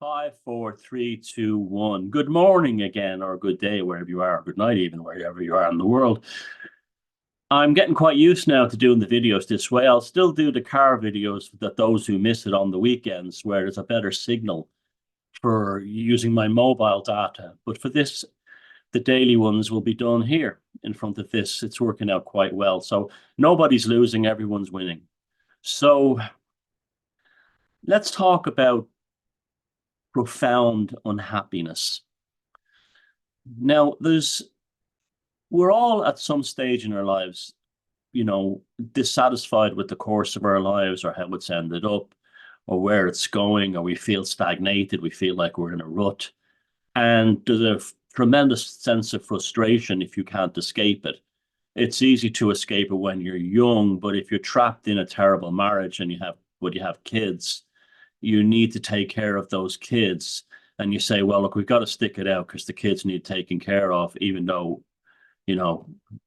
Five, four, three, two, one. Good morning again, or good day, wherever you are, or good night, even wherever you are in the world. I'm getting quite used now to doing the videos this way. I'll still do the car videos that those who miss it on the weekends, where there's a better signal for using my mobile data. But for this, the daily ones will be done here in front of this. It's working out quite well. So nobody's losing, everyone's winning. So let's talk about profound unhappiness. Now, we're all at some stage in our lives, dissatisfied with the course of our lives or how it's ended up or where it's going, or we feel stagnated, we feel like we're in a rut. And there's a tremendous sense of frustration if you can't escape it. It's easy to escape it when you're young, but if you're trapped in a terrible marriage and you have kids, you need to take care of those kids. And you say, well, look, we've got to stick it out because the kids need taking care of, even though,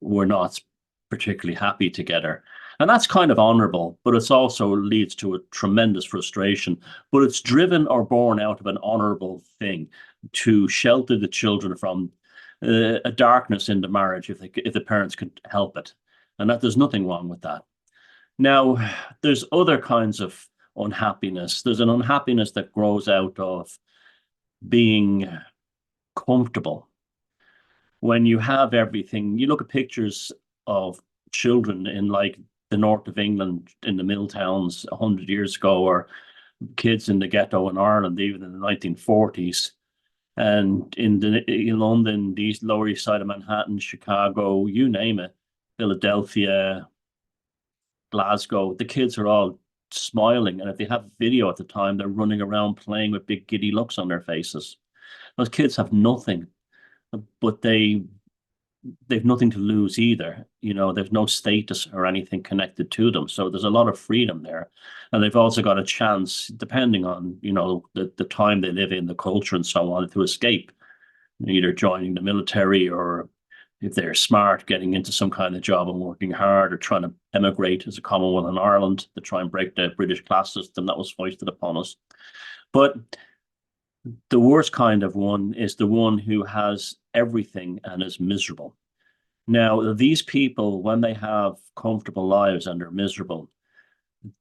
we're not particularly happy together. And that's kind of honorable, but it also leads to a tremendous frustration. But it's driven or born out of an honorable thing to shelter the children from a darkness in the marriage if the parents could help it. And that there's nothing wrong with that. Now, there's other kinds of unhappiness. There's an unhappiness that grows out of being comfortable. When you have everything, you look at pictures of children in like the north of England in the mill towns 100 years ago, or kids in the ghetto in Ireland, even in the 1940s, and in London, the Lower East Side of Manhattan, Chicago, you name it, Philadelphia, Glasgow, the kids are all smiling, and if they have video at the time, they're running around playing with big giddy looks on their faces. Those kids have nothing, but they've nothing to lose either. There's no status or anything connected to them, so there's a lot of freedom there. And they've also got a chance, depending on the time they live in, the culture and so on, to escape, either joining the military, or if they're smart, getting into some kind of job and working hard, or trying to emigrate as a Commonwealth in Ireland to try and break the British class system that was foisted upon us. But the worst kind of one is the one who has everything and is miserable. Now, these people, when they have comfortable lives and are miserable,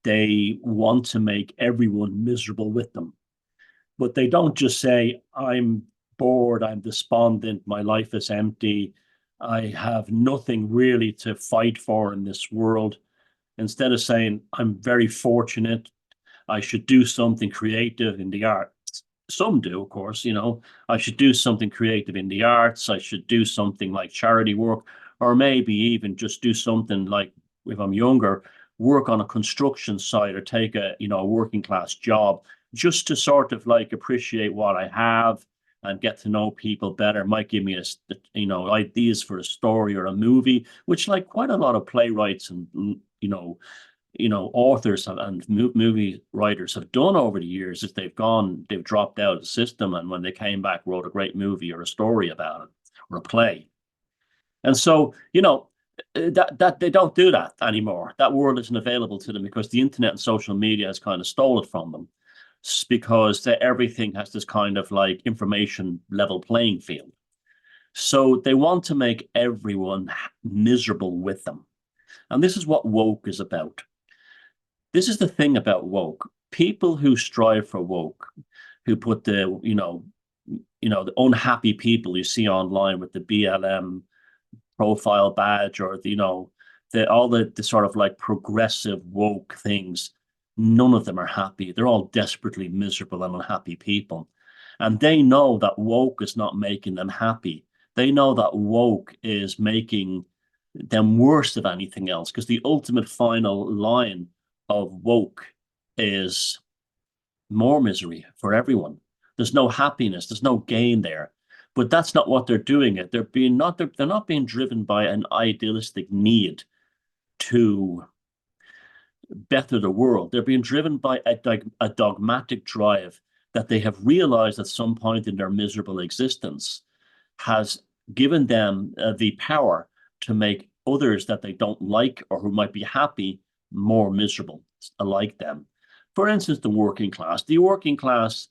they want to make everyone miserable with them. But they don't just say, I'm bored, I'm despondent, my life is empty, I have nothing really to fight for in this world. Instead of saying, I'm very fortunate, I should do something creative in the arts. Some do, of course, I should do something creative in the arts. I should do something like charity work, or maybe even just do something like, if I'm younger, work on a construction site or take a working class job, just to sort of like appreciate what I have and get to know people better. Might give me ideas for a story or a movie, which like quite a lot of playwrights and authors and movie writers have done over the years. Is they've dropped out of the system, and when they came back, wrote a great movie or a story about it or a play. And so that they don't do that anymore. That world isn't available to them because the internet and social media has kind of stole it from them, because everything has this kind of like information level playing field. So they want to make everyone miserable with them. And this is what woke is about. This is the thing about woke. People who strive for woke, who put the unhappy people you see online with the BLM profile badge, or all the sort of like progressive woke things, none of them are happy. They're all desperately miserable and unhappy people. And they know that woke is not making them happy. They know that woke is making them worse than anything else, because the ultimate final line of woke is more misery for everyone. There's no happiness, there's no gain there. But that's not what they're doing. They're not being driven by an idealistic need to better the world. They're being driven by a dogmatic drive that they have realized at some point in their miserable existence has given them the power to make others that they don't like or who might be happy more miserable, like them. For instance, the working class. The working class,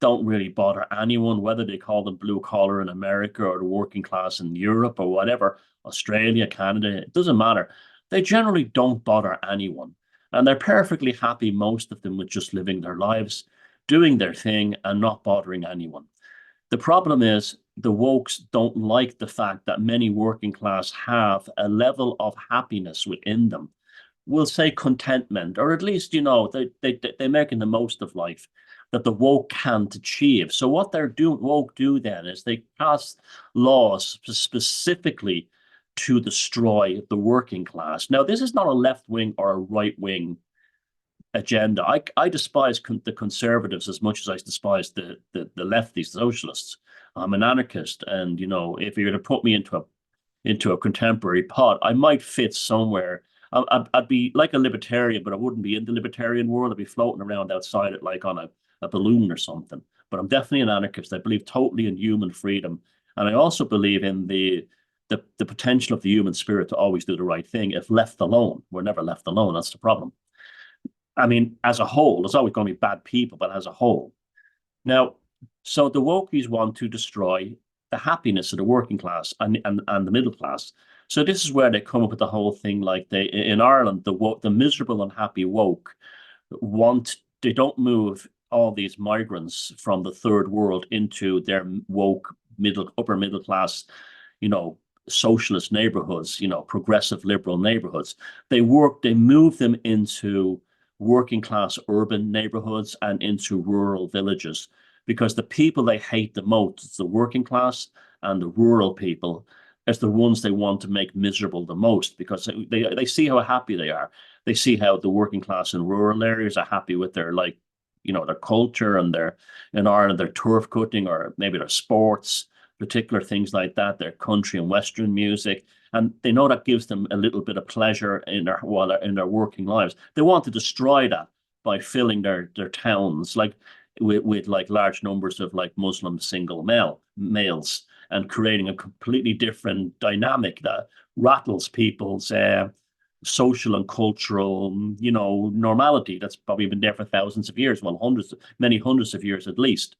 don't really bother anyone, whether they call them blue collar in America or the working class in Europe or whatever, Australia, Canada, it doesn't matter. They generally don't bother anyone. And they're perfectly happy, most of them, with just living their lives, doing their thing, and not bothering anyone. The problem is the wokes don't like the fact that many working class have a level of happiness within them. We'll say contentment, or at least, they're making the most of life that the woke can't achieve. So what they're doing, woke do then, is they pass laws specifically to destroy the working class. Now, this is not a left wing or a right wing agenda. I despise the conservatives as much as I despise the lefties, the socialists. I'm an anarchist, and if you're going to put me into a contemporary pot, I might fit somewhere. I'd be like a libertarian, but I wouldn't be in the libertarian world. I'd be floating around outside it like on a balloon or something. But I'm definitely an anarchist. I believe totally in human freedom, and I also believe in the potential of the human spirit to always do the right thing if left alone. We're never left alone. That's the problem. I mean, as a whole, there's always going to be bad people, but as a whole. Now, so the wokies want to destroy the happiness of the working class and the middle class. So this is where they come up with the whole thing. Like in Ireland, the miserable unhappy woke they don't move all these migrants from the third world into their woke upper middle class, socialist neighborhoods, progressive liberal neighborhoods. They move them into working class urban neighborhoods and into rural villages, because the people they hate the most is the working class, and the rural people as the ones they want to make miserable the most, because they see how happy they are. They see how the working class in rural areas are happy with their their culture and in Ireland, their turf cutting or maybe their sports, particular things like that, their country and Western music. And they know that gives them a little bit of pleasure in their working lives. They want to destroy that by filling their towns with like large numbers of like Muslim single males, and creating a completely different dynamic that rattles people's social and cultural, normality that's probably been there for thousands of years, well, many hundreds of years at least.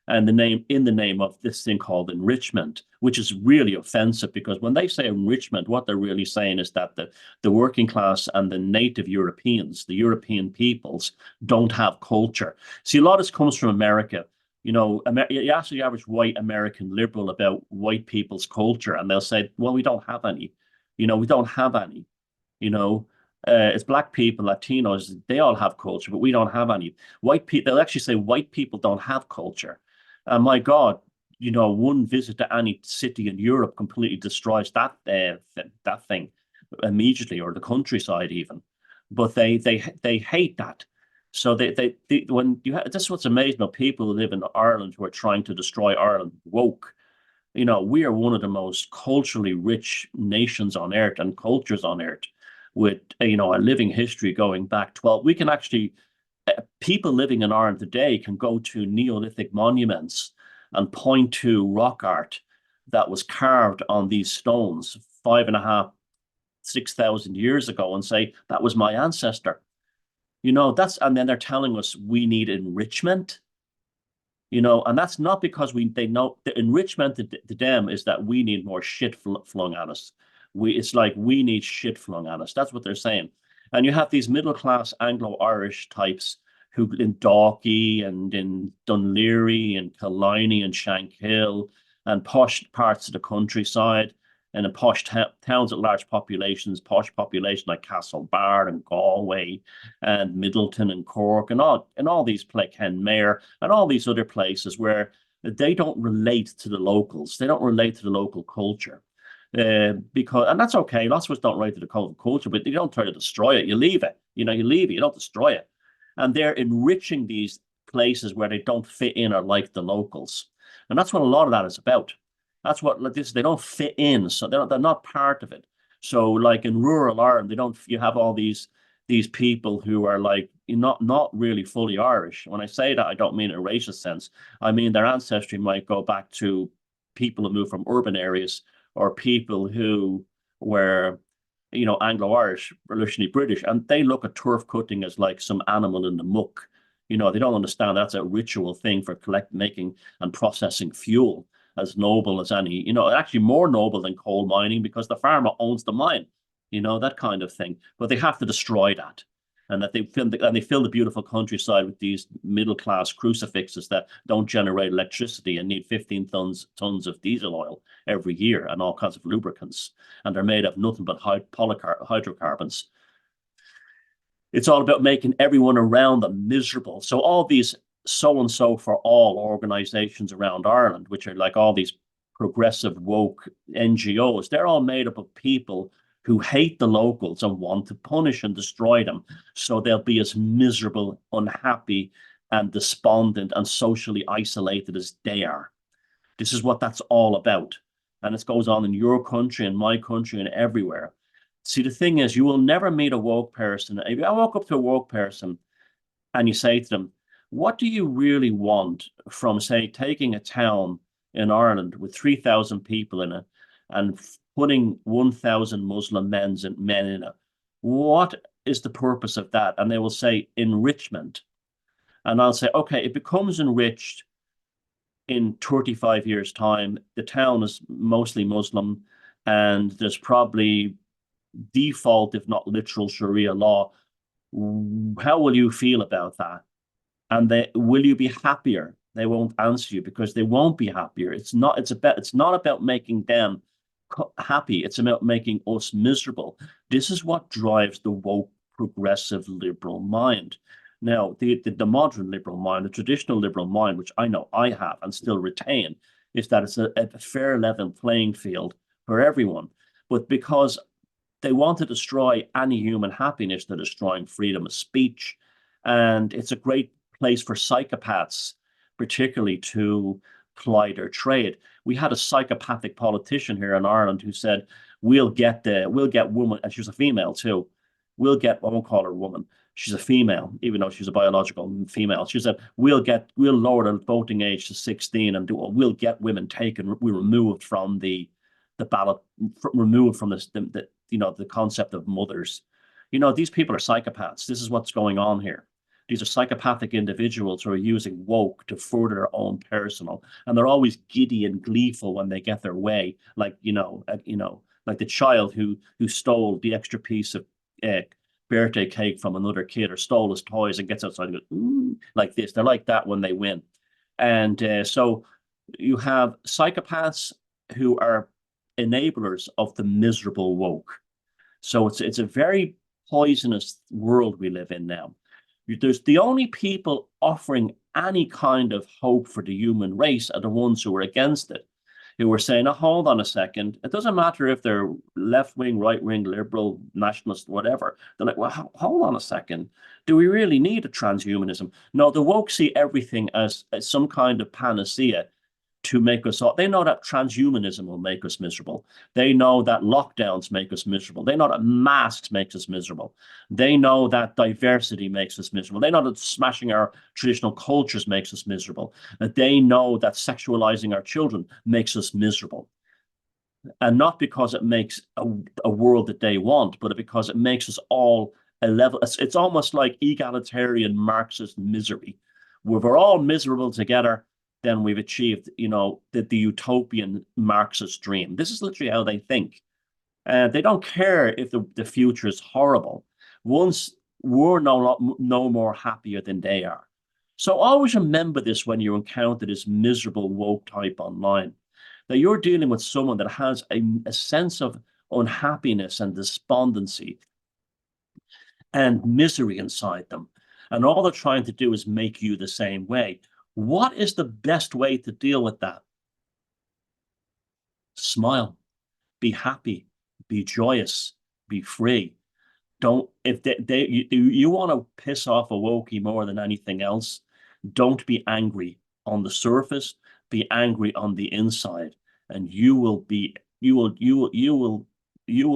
And in the name of this thing called enrichment, which is really offensive, because when they say enrichment, what they're really saying is that the working class and the native Europeans, the European peoples, don't have culture. See, a lot of this comes from America. You ask the average white American liberal about white people's culture, and they'll say, well, we don't have any. We don't have any. It's black people, Latinos, they all have culture, but we don't have any. White people, they'll actually say white people don't have culture. And my God, one visit to any city in Europe completely destroys that thing immediately, or the countryside even. But they hate that. So this is what's amazing about people who live in Ireland who are trying to destroy Ireland woke. We are one of the most culturally rich nations on earth and cultures on earth, with a living history going back 12. We can actually people living in Ireland today can go to Neolithic monuments and point to rock art that was carved on these stones 5.5, 6,000 years ago, and say that was my ancestor. And then they're telling us we need enrichment. And that's not because they know the enrichment to them is that we need more shit flung at us. It's like we need shit flung at us. That's what they're saying. And you have these middle class Anglo-Irish types who in Dalkey and in Dunleary and Killiney and Shankill and posh parts of the countryside, and in posh towns with large populations, posh population like Castlebar and Galway and Middleton and Cork and all these like Kenmare and all these other places where they don't relate to the locals. They don't relate to the local culture. And that's okay. Lots of us don't relate to the culture, but you don't try to destroy it. You leave it. You leave it. You don't destroy it. And they're enriching these places where they don't fit in or like the locals. And that's what a lot of that is about. That's what they don't fit in, so they're not part of it. So, like in rural Ireland, you have all these people who are like not really fully Irish. When I say that, I don't mean in a racist sense. I mean their ancestry might go back to people who moved from urban areas, or people who were, Anglo-Irish, revolutionary British, and they look at turf cutting as like some animal in the muck. You know, they don't understand that's a ritual thing for making and processing fuel, as noble as any, you know, actually more noble than coal mining because the farmer owns the mine, you know, that kind of thing. But they have to destroy that. And that they fill the beautiful countryside with these middle class crucifixes that don't generate electricity and need 15 tons of diesel oil every year and all kinds of lubricants. And they're made of nothing but hydrocarbons. It's all about making everyone around them miserable. So all these so and so for all organizations around Ireland, which are like all these progressive woke NGOs, they're all made up of people who hate the locals and want to punish and destroy them. So they'll be as miserable, unhappy, and despondent and socially isolated as they are. This is what that's all about. And it goes on in your country and my country and everywhere. See, the thing is, you will never meet a woke person. If I walk up to a woke person and you say to them, what do you really want from, say, taking a town in Ireland with 3,000 people in it and putting 1,000 Muslim men in it? What is the purpose of that? And they will say enrichment. And I'll say, okay, it becomes enriched in 35 years' time. The town is mostly Muslim and there's probably default, if not literal Sharia law. How will you feel about that? And will you be happier? They won't answer you because they won't be happier. It's not about making them happy. It's about making us miserable. This is what drives the woke, progressive, liberal mind. Now, the modern liberal mind, the traditional liberal mind, which I know I have and still retain, is that it's a fair level playing field for everyone. But because they want to destroy any human happiness, they're destroying freedom of speech. And it's a great place for psychopaths, particularly to ply their trade. We had a psychopathic politician here in Ireland who said, we'll get women, and she was a female too. I won't call her a woman. She's a female, even though she's a biological female. She said, we'll lower the voting age to 16 and we'll get women taken, we removed from the ballot, removed from the concept of mothers. You know, these people are psychopaths. This is what's going on here. These are psychopathic individuals who are using woke to further their own personal, and they're always giddy and gleeful when they get their way. Like like the child who stole the extra piece of birthday cake from another kid, or stole his toys and gets outside and goes, ooh, like this. They're like that when they win. And so you have psychopaths who are enablers of the miserable woke. So it's a very poisonous world we live in now. There's the only people offering any kind of hope for the human race are the ones who are against it, who are saying, oh, hold on a second. It doesn't matter if they're left wing, right wing, liberal, nationalist, whatever. They're like, well, hold on a second. Do we really need a transhumanism? No, the woke see everything as some kind of panacea to make us all. They know that transhumanism will make us miserable. They know that lockdowns make us miserable. They know that masks makes us miserable. They know that diversity makes us miserable. They know that smashing our traditional cultures makes us miserable. They know that sexualizing our children makes us miserable. And not because it makes a world that they want, but because it makes us all a level. It's almost like egalitarian Marxist misery, where we're all miserable together. Then we've achieved, the utopian Marxist dream. This is literally how they think. They don't care if the future is horrible. Once we're no more happier than they are. So always remember this when you encounter this miserable woke type online, that you're dealing with someone that has a sense of unhappiness and despondency and misery inside them. And all they're trying to do is make you the same way. What is the best way to deal with that? Smile, be happy, be joyous, be free. If you want to piss off a wokey more than anything else, don't be angry on the surface, be angry on the inside, and you will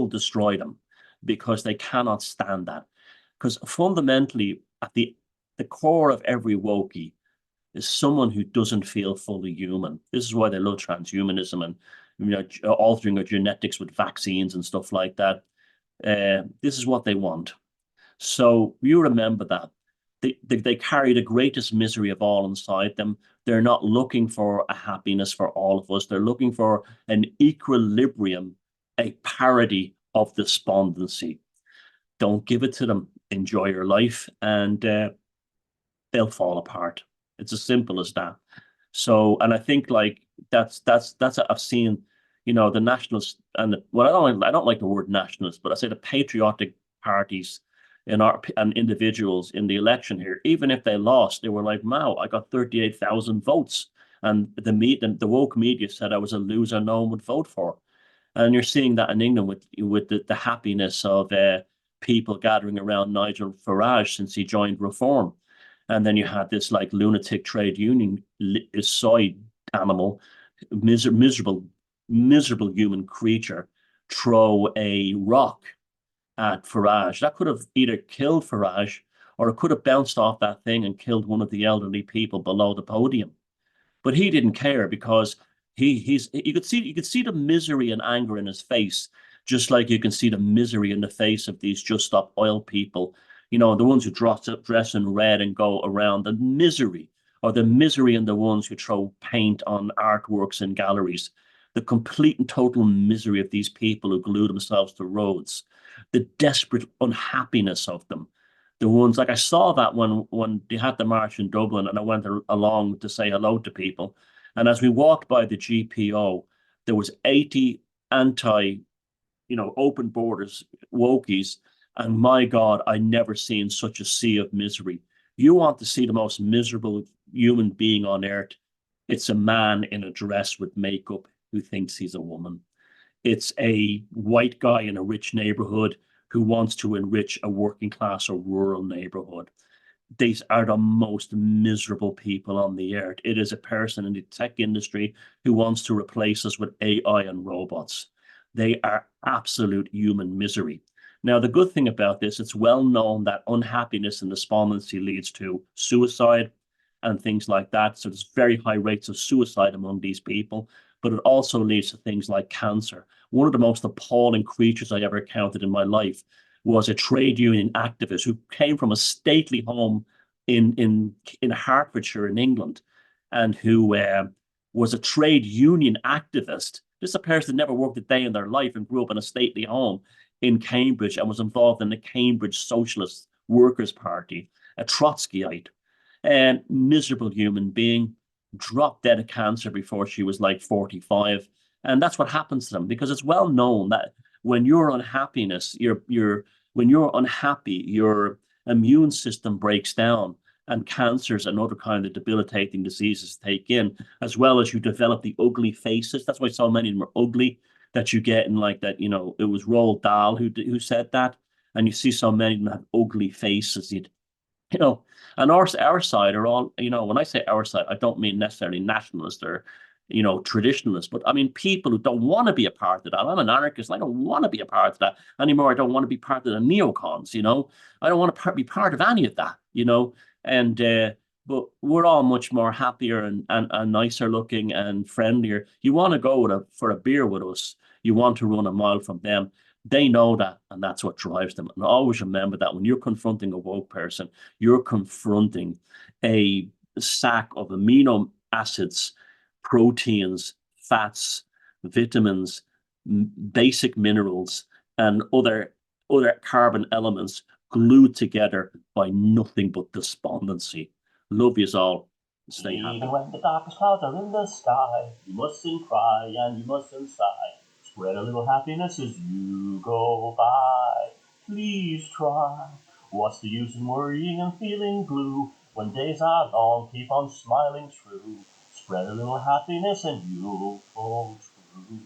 destroy them, because they cannot stand that. Because fundamentally, at the core of every wokey is someone who doesn't feel fully human. This is why they love transhumanism and altering their genetics with vaccines and stuff like that. This is what they want. So you remember that they carry the greatest misery of all inside them. They're not looking for a happiness for all of us. They're looking for an equilibrium, a parody of despondency. Don't give it to them. Enjoy your life, and they'll fall apart. It's as simple as that. So, and I think like that's I've seen, the nationalists and well, I don't like the word nationalist, but I say the patriotic parties in our and individuals in the election here, even if they lost, they were like, "Wow, I got 38,000 votes," and the woke media said I was a loser no one would vote for. And you're seeing that in England with the happiness of people gathering around Nigel Farage since he joined Reform. And then you had this like lunatic trade union side animal, miserable, miserable human creature, throw a rock at Farage. That could have either killed Farage or it could have bounced off that thing and killed one of the elderly people below the podium. But he didn't care because you could see the misery and anger in his face, just like you can see the misery in the face of these Just Stop Oil people, the ones who dress in red and go around, the misery, or the misery in the ones who throw paint on artworks in galleries, the complete and total misery of these people who glue themselves to roads, the desperate unhappiness of them. The ones like I saw that when they had the march in Dublin, and I went along to say hello to people. And as we walked by the GPO, there was 80 anti, open borders wokies. And my God, I never seen such a sea of misery. You want to see the most miserable human being on earth. It's a man in a dress with makeup who thinks he's a woman. It's a white guy in a rich neighborhood who wants to enrich a working class or rural neighborhood. These are the most miserable people on the earth. It is a person in the tech industry who wants to replace us with AI and robots. They are absolute human misery. Now, the good thing about this, it's well known that unhappiness and despondency leads to suicide and things like that. So there's very high rates of suicide among these people, but it also leads to things like cancer. One of the most appalling creatures I ever encountered in my life was a trade union activist who came from a stately home in Hertfordshire in England, and who was a trade union activist. This is a person that never worked a day in their life and grew up in a stately home in Cambridge and was involved in the Cambridge Socialist Workers' Party, a Trotskyite, and miserable human being, dropped dead of cancer before she was like 45. And that's what happens to them, because it's well known that when you're unhappiness, when you're unhappy, your immune system breaks down and cancers and other kind of debilitating diseases take in, as well as you develop the ugly faces. That's why so many of them are ugly, that you get in like that, it was Roald Dahl who said that. And you see so many of them have ugly faces. You know, and our side are all, when I say our side, I don't mean necessarily nationalist or, traditionalist, but I mean people who don't want to be a part of that. I'm an anarchist. And I don't want to be a part of that anymore. I don't want to be part of the neocons, I don't want to be part of any of that. And, but we're all much more happier and nicer looking and friendlier. You want to go for a beer with us. You want to run a mile from them. They know that, and that's what drives them. And always remember that when you're confronting a woke person, you're confronting a sack of amino acids, proteins, fats, vitamins, basic minerals, and other carbon elements glued together by nothing but despondency. Love yous all. Stay happy. Even when the darkest clouds are in the sky, you mustn't cry and you mustn't sigh. Spread a little happiness as you go by. Please try. What's the use in worrying and feeling blue? When days are long, keep on smiling true. Spread a little happiness and you'll pull true.